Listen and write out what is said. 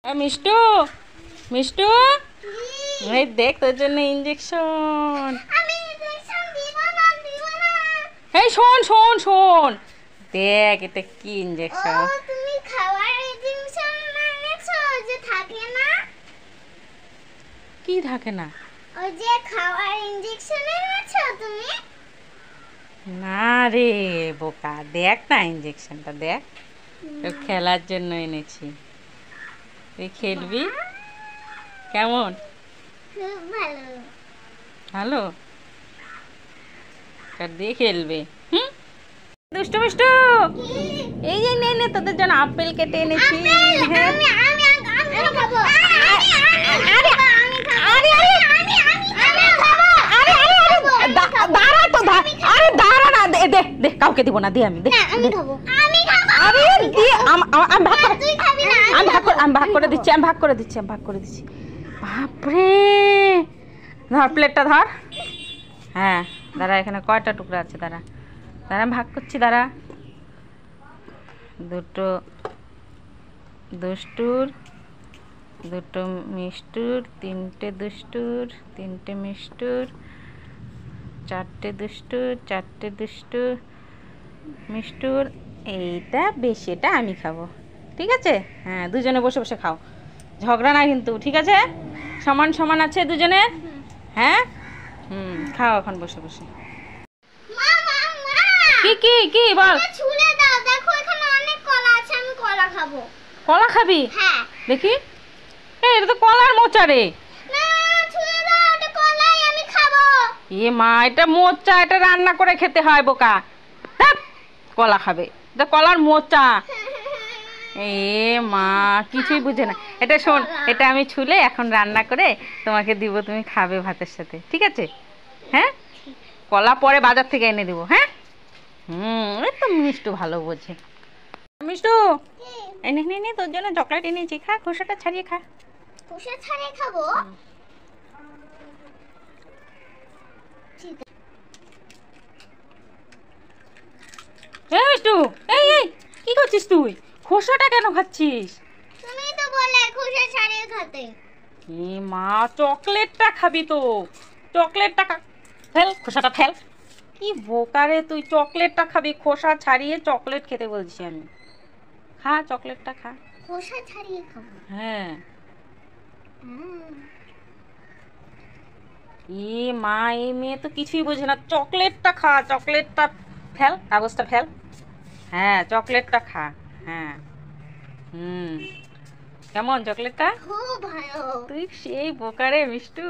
মিষ্টু মিষ্টু এই দেখ তোর জন্য ইঞ্জেকশন। এই শোন শোন শোন, দেখ এটা কি ইঞ্জেকশন। তুমি খাওয়ার ইঞ্জেকশন এনেছো যে থাকে না? কি থাকে না? ওই যে খাওয়ার ইঞ্জেকশন এনেছো তুমি? না রে বোকা, দেখ না ইঞ্জেকশনটা দেখ, তোর খেলার জন্য এনেছি, তুই খেলবি কেমন? খুব ভালো। ভালো দিয়ে খেলবে। হুম দুষ্টু মিষ্টু, এই যে নে নে তোদের জন্য আপেল কেটে এনেছি। হ্যাঁ আমি খাবো। দাঁড়া তো, আরে দাঁড়া না, দে দে দে, কাউকে দিব না, দে আমি দে। আমি খাবো। আরে দি আমি ভাগ করে, তুই খাবি না। আমি ভাগ করে দিচ্ছি, আমি ভাগ করে দিচ্ছি। বাপরে, ধর প্লেটটা ধর। হ্যাঁ দাঁড়া, এখানে কয়টা টুকরা আছে, দাঁড়া আমি ভাগ করছি, দাঁড়া। দুটো দুষ্টুর, দুটো মিষ্টুর, তিনটে দুষ্টুর, তিনটে মিষ্টুর, চারটে দুষ্টুর মিষ্টুর, এইটা বেশি, এটা আমি খাবো, ঠিক আছে? হ্যাঁ দুজনে বসে বসে খাও, ঝগড়া না কিন্তু, ঠিক আছে? সমান সমান আছে দুজনের। হ্যাঁ খাও এখন বসে বসে। কি কি কি বল। ছুলে দাও, দেখো এখানে অনেক কলা আছে, আমি কলা খাবো। কলা খাবি? হ্যাঁ। দেখি, এটা তো কলার মোচা রে। না ছুলে দাও, এটা কলাই, আমি খাবো। এ মা, এটা মোচা, এটা রান্না করে খেতে হয় বোকা। হ্যাঁ কলা খাবে, এটা কলার মোচা। এ মা কিছুই বুঝে না। এটা শোন, এটা আমি ছুলে এখন রান্না করে তোমাকে দিব, তুমি খাবে ভাতের সাথে, ঠিক আছে? হ্যাঁ কলা পরে বাজার থেকে এনে দিব। হ্যাঁ এই তো মিষ্টু ভালো বোঝে। মিষ্টু এনে নে, তোর জন্য চকলেট এনেছি, খা, খোসাটা ছাড়িয়ে খা। খোসা ছাড়িয়ে খাবো? এই মিষ্টু, এই এই কি করছিস তুই? খোসাটা কেন খাচ্ছিস? তুমি তো বললে খোসা ছাড়িয়ে খেতে। এ মা, চকলেটটা খাবি তো, চকলেটটা ফেল, খোসাটা ফেল। কি বোকা রে তুই, চকলেটটা খাবি, খোসা ছাড়িয়ে চকলেট খেতে বলছি আমি। খা চকলেটটা খা। খোসা ছাড়িয়ে খাবো? হ্যাঁ। এ মা, এই মেয়ে তো কিছুই বোঝে না, চকলেটটা খা, চকলেটটা ফেল, কাগজটা ফেল। হ্যাঁ চকলেটটা খা। হ্যাঁ কেমন চকলেটটা? খুব ভালো। তুই সেই বোকা রে মিষ্টু।